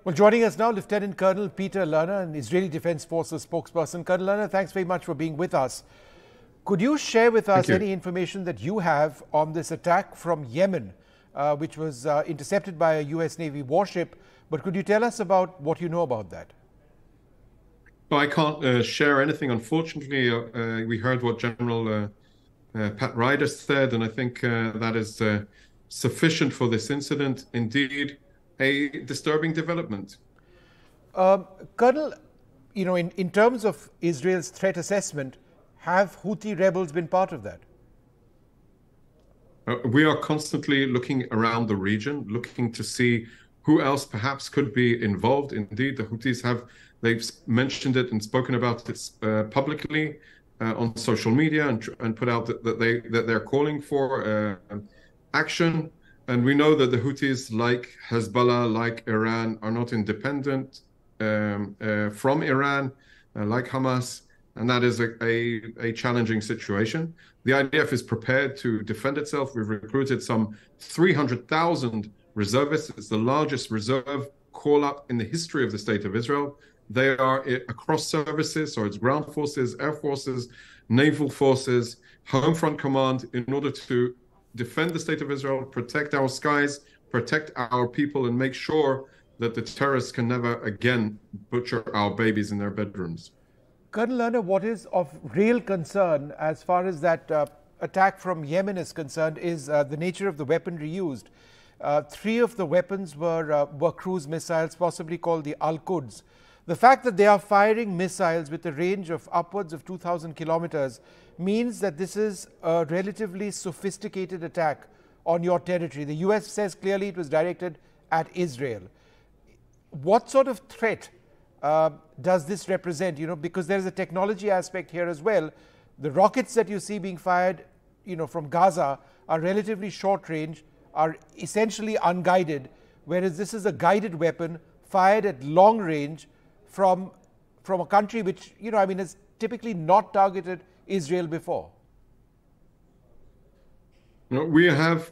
Well, joining us now, Lieutenant Colonel Peter Lerner, an Israeli Defense Forces spokesperson. Colonel Lerner, thanks very much for being with us. Could you share with us any information that you have on this attack from Yemen, which was intercepted by a U.S. Navy warship? But could you tell us about what you know about that? Well, I can't share anything, unfortunately. We heard what General Pat Ryder said, and I think that is sufficient for this incident. Indeed, a disturbing development. Colonel, in terms of Israel's threat assessment, have Houthi rebels been part of that? We are constantly looking around the region, looking to see who else perhaps could be involved. Indeed, the Houthis they've mentioned it and spoken about it publicly on social media and put out that they're calling for action. And we know that the Houthis, like Hezbollah, like Iran, are not independent from Iran, like Hamas, and that is a challenging situation. The IDF is prepared to defend itself. We've recruited some 300,000 reservists. It's the largest reserve call-up in the history of the State of Israel. They are across services, so it's ground forces, air forces, naval forces, home front command, in order to defend the State of Israel, protect our skies, protect our people, and make sure that the terrorists can never again butcher our babies in their bedrooms. Colonel Lerner, what is of real concern as far as that attack from Yemen is concerned is the nature of the weaponry used. 3 of the weapons were cruise missiles, possibly called the Al-Quds. The fact that they are firing missiles with a range of upwards of 2,000 kilometers means that this is a relatively sophisticated attack on your territory. The US says clearly it was directed at Israel. What sort of threat does this represent? Because there is a technology aspect here as well. The rockets that you see being fired, from Gaza are relatively short range, are essentially unguided, whereas this is a guided weapon fired at long range from a country which, has typically not targeted Israel before. We have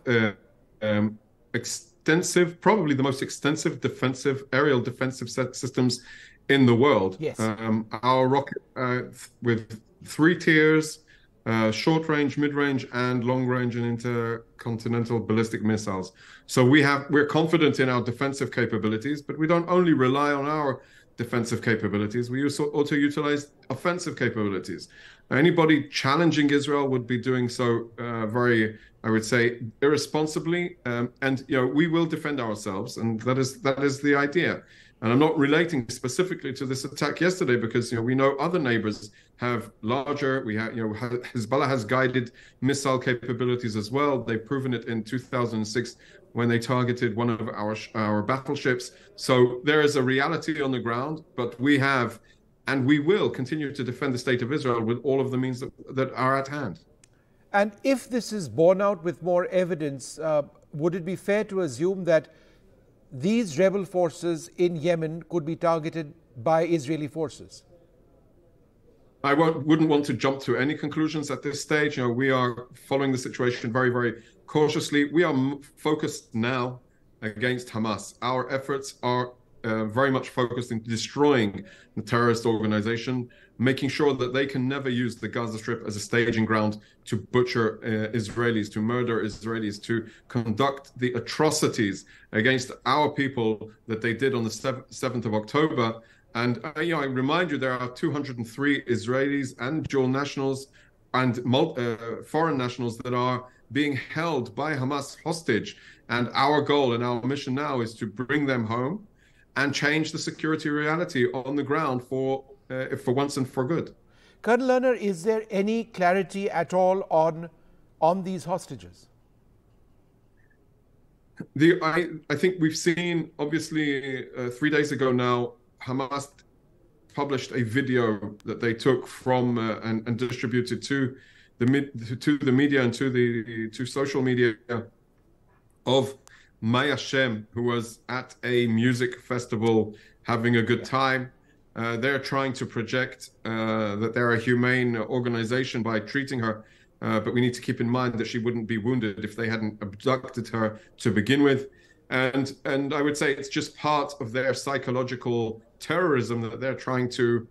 extensive, probably the most extensive aerial defensive systems in the world. Yes. Our rocket with 3 tiers, short range, mid range, and long range and intercontinental ballistic missiles. So we're confident in our defensive capabilities, but we don't only rely on our defensive capabilities. We also utilize offensive capabilities. Anybody challenging Israel would be doing so very, I would say, irresponsibly. And we will defend ourselves, and that is the idea. And I'm not relating specifically to this attack yesterday because we know other neighbors have larger. Hezbollah has guided missile capabilities as well. They've proven it in 2006 when they targeted one of our battleships. So there is a reality on the ground, but we have, and we will continue to defend the State of Israel with all of the means that are at hand. And if this is borne out with more evidence, would it be fair to assume that these rebel forces in Yemen could be targeted by Israeli forces? I wouldn't want to jump to any conclusions at this stage. We are following the situation very, very cautiously. We are focused now against Hamas. Our efforts are very much focused in destroying the terrorist organization, making sure that they can never use the Gaza Strip as a staging ground to butcher Israelis, to murder Israelis, to conduct the atrocities against our people that they did on the 7th of October. And I remind you, there are 203 Israelis and dual nationals and foreign nationals that are being held by Hamas hostage. And our goal and our mission now is to bring them home and change the security reality on the ground for once and for good. Colonel Lerner, is there any clarity at all on these hostages? I think we've seen, obviously, 3 days ago now, Hamas published a video that they took from and distributed to the media and to social media of Maya Shem, who was at a music festival having a good time. They're trying to project that they're a humane organization by treating her, but we need to keep in mind that she wouldn't be wounded if they hadn't abducted her to begin with. And I would say it's just part of their psychological terrorism that they're trying to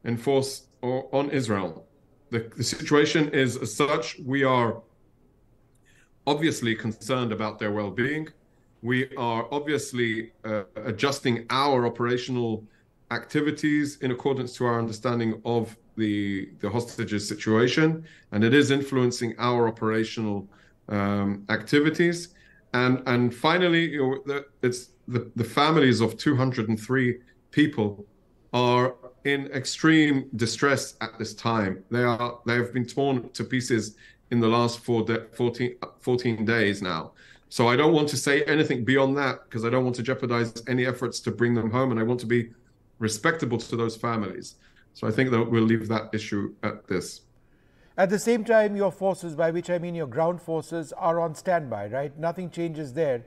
enforce on Israel. The situation is as such. We are obviously concerned about their well-being. We are obviously adjusting our operational activities in accordance to our understanding of the hostages situation, and it is influencing our operational activities. And finally, it's the families of 203 people are in extreme distress at this time. They have been torn to pieces in the last 14 days now. So I don't want to say anything beyond that because I don't want to jeopardize any efforts to bring them home, and I want to be respectable to those families. So I think that we'll leave that issue at this. At the same time, your forces, by which I mean your ground forces, are on standby, right? Nothing changes there.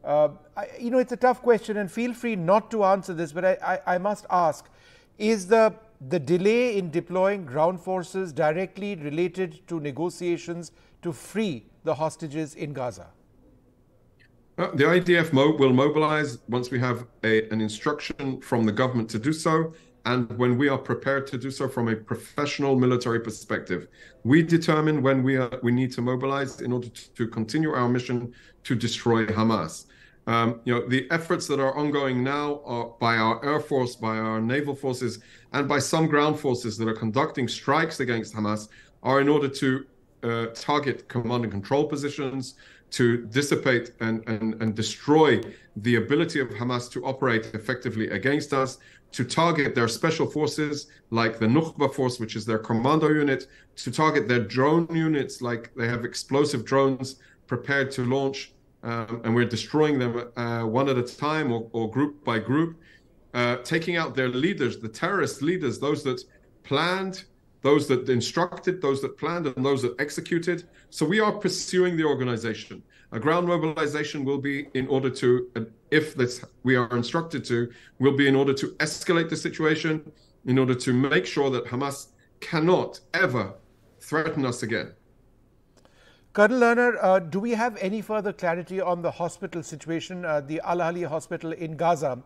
It's a tough question, and feel free not to answer this, but I must ask, is the delay in deploying ground forces directly related to negotiations to free the hostages in Gaza? The IDF will mobilize once we have an instruction from the government to do so, and when we are prepared to do so from a professional military perspective. We determine when we need to mobilize in order to continue our mission to destroy Hamas. The efforts that are ongoing now are by our Air Force, by our naval forces, and by some ground forces that are conducting strikes against Hamas are in order to target command and control positions, to dissipate and destroy the ability of Hamas to operate effectively against us, to target their special forces like the Nukhba force, which is their commando unit, to target their drone units, like they have explosive drones prepared to launch, and we're destroying them one at a time or group by group, taking out their leaders, the terrorist leaders, those that planned, those that instructed, those that planned, and those that executed. So we are pursuing the organization. A ground mobilization will be in order to, if we are instructed to, will be in order to escalate the situation, in order to make sure that Hamas cannot ever threaten us again. Colonel Lerner, do we have any further clarity on the hospital situation, the Al-Ahli hospital in Gaza?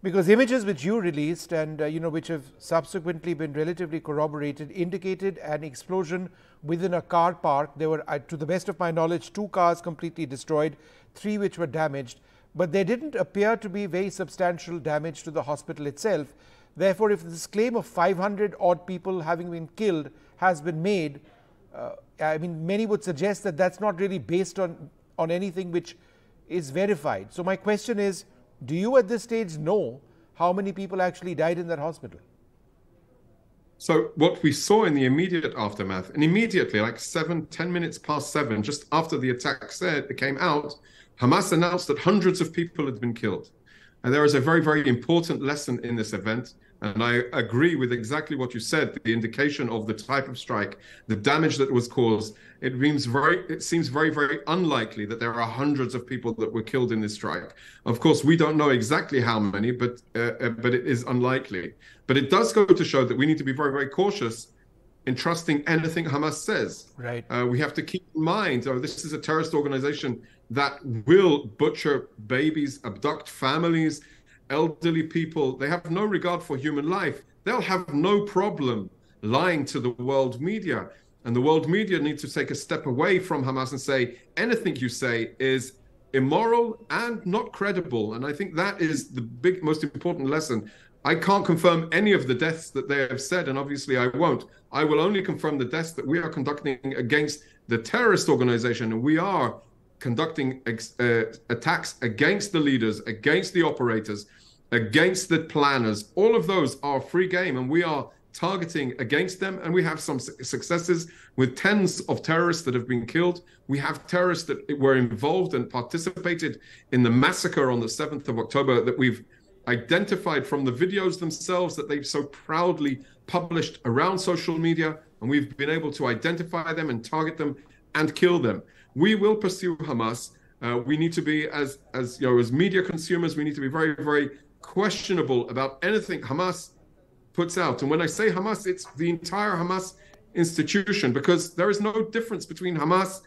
Because images which you released and which have subsequently been relatively corroborated indicated an explosion within a car park. There were, to the best of my knowledge, 2 cars completely destroyed, 3 which were damaged, but there didn't appear to be very substantial damage to the hospital itself. Therefore, if this claim of 500 odd people having been killed has been made, many would suggest that that's not really based on anything which is verified. So my question is, do you at this stage know how many people actually died in that hospital? So what we saw in the immediate aftermath, and immediately, like 10 minutes past 7, just after the attack came out, Hamas announced that hundreds of people had been killed. And there is a very, very important lesson in this event. And I agree with exactly what you said, the indication of the type of strike, the damage that was caused. It seems very, very unlikely that there are hundreds of people that were killed in this strike. Of course, we don't know exactly how many, but it is unlikely. But it does go to show that we need to be very, very cautious in trusting anything Hamas says. Right. We have to keep in mind, this is a terrorist organization that will butcher babies, abduct families, elderly people. They have no regard for human life. They'll have no problem lying to the world media. And the world media need to take a step away from Hamas and say, anything you say is immoral and not credible. And I think that is the most important lesson. I can't confirm any of the deaths that they have said, and obviously I won't. I will only confirm the deaths that we are conducting against the terrorist organization. And we are conducting attacks against the leaders, against the operators, against the planners. All of those are free game, and we are targeting against them. And we have some successes with tens of terrorists that have been killed. We have terrorists that were involved and participated in the massacre on the 7th of October that we've identified from the videos themselves that they've so proudly published around social media. And we've been able to identify them and target them and kill them. We will pursue Hamas. We need to be, as media consumers, we need to be very, very questionable about anything Hamas puts out. And when I say Hamas, it's the entire Hamas institution, because there is no difference between Hamas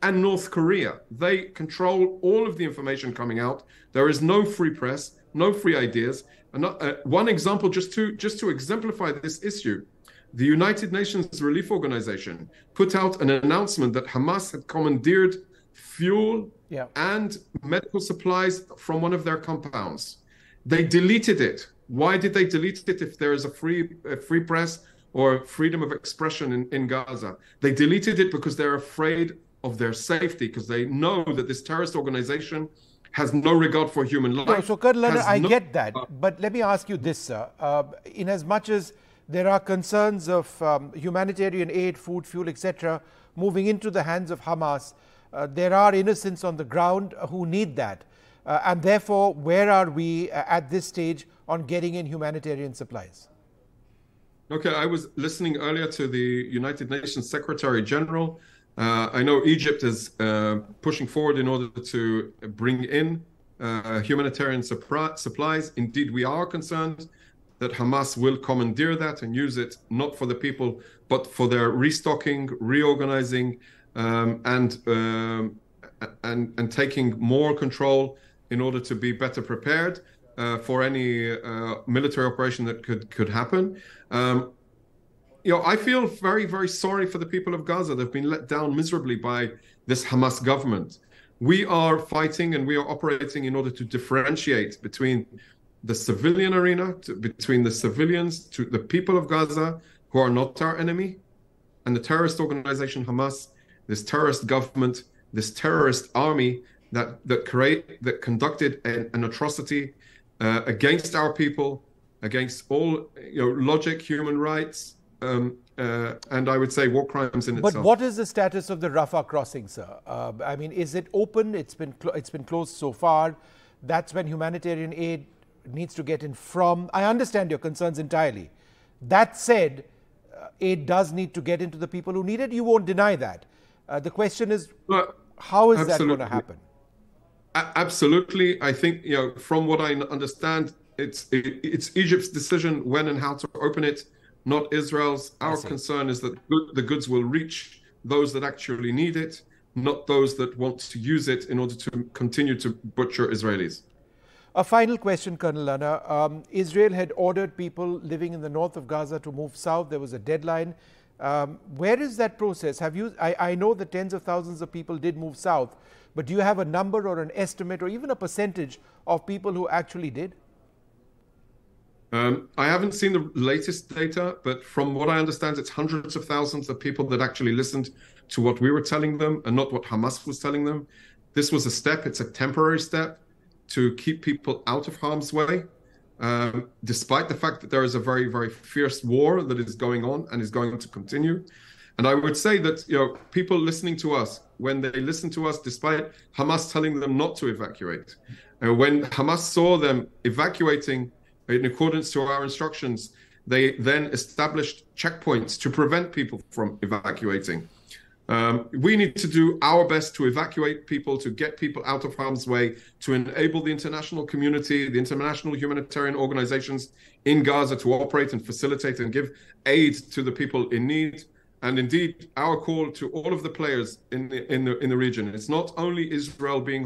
and North Korea. They control all of the information coming out. There is no free press, no free ideas. And one example, just to exemplify this issue, the United Nations Relief Organization put out an announcement that Hamas had commandeered fuel and medical supplies from one of their compounds. They deleted it. Why did they delete it if there is a free press or freedom of expression in Gaza? They deleted it because they're afraid of their safety, because they know that this terrorist organization has no regard for human life. No, so Colonel Lerner, I get that. But let me ask you this, sir. In as much as there are concerns of humanitarian aid, food, fuel, etc., moving into the hands of Hamas, there are innocents on the ground who need that. And therefore, where are we at this stage on getting in humanitarian supplies? Okay, I was listening earlier to the United Nations Secretary General. I know Egypt is pushing forward in order to bring in humanitarian supplies. Indeed, we are concerned that Hamas will commandeer that and use it not for the people, but for their restocking, reorganizing, and taking more control in order to be better prepared for any military operation that could happen. I feel very, very sorry for the people of Gaza. They've been let down miserably by this Hamas government. We are fighting and we are operating in order to differentiate between the civilian arena, between the civilians, to the people of Gaza, who are not our enemy, and the terrorist organization Hamas, this terrorist government, this terrorist army that conducted an atrocity against our people, against all logic, human rights, and I would say war crimes in itself. But what is the status of the Rafah crossing, sir? I mean, is it open? It's been closed so far. That's when humanitarian aid needs to get in from. I understand your concerns entirely. That said, aid does need to get into the people who need it. You won't deny that. The question is, how is that going to happen? Absolutely. I think, from what I understand, it's Egypt's decision when and how to open it, not Israel's. Our concern is that the goods will reach those that actually need it, not those that want to use it in order to continue to butcher Israelis. A final question, Colonel Lerner. Israel had ordered people living in the north of Gaza to move south. There was a deadline. Where is that process? I know that tens of thousands of people did move south, but do you have a number or an estimate or even a percentage of people who actually did? I haven't seen the latest data, but from what I understand, it's hundreds of thousands of people that actually listened to what we were telling them and not what Hamas was telling them. This was a step. It's a temporary step to keep people out of harm's way, despite the fact that there is a very, very fierce war that is going on and is going to continue. And I would say that people listening to us, when they listen to us, despite Hamas telling them not to evacuate, when Hamas saw them evacuating in accordance to our instructions, they then established checkpoints to prevent people from evacuating. We need to do our best to evacuate people, to get people out of harm's way, to enable the international community, the international humanitarian organizations in Gaza to operate and facilitate and give aid to the people in need. And indeed, our call to all of the players in the region. It's not only Israel being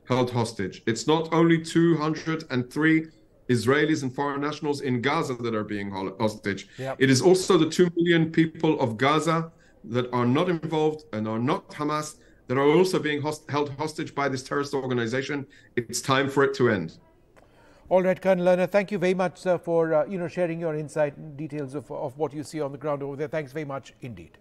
held hostage. It's not only 203 Israelis and foreign nationals in Gaza that are being hostage. Yep. It is also the 2 million people of Gaza that are not involved and are not Hamas that are also being held hostage by this terrorist organization. It's time for it to end. All right, Colonel Lerner, thank you very much, sir, for sharing your insight and details of what you see on the ground over there. Thanks very much indeed.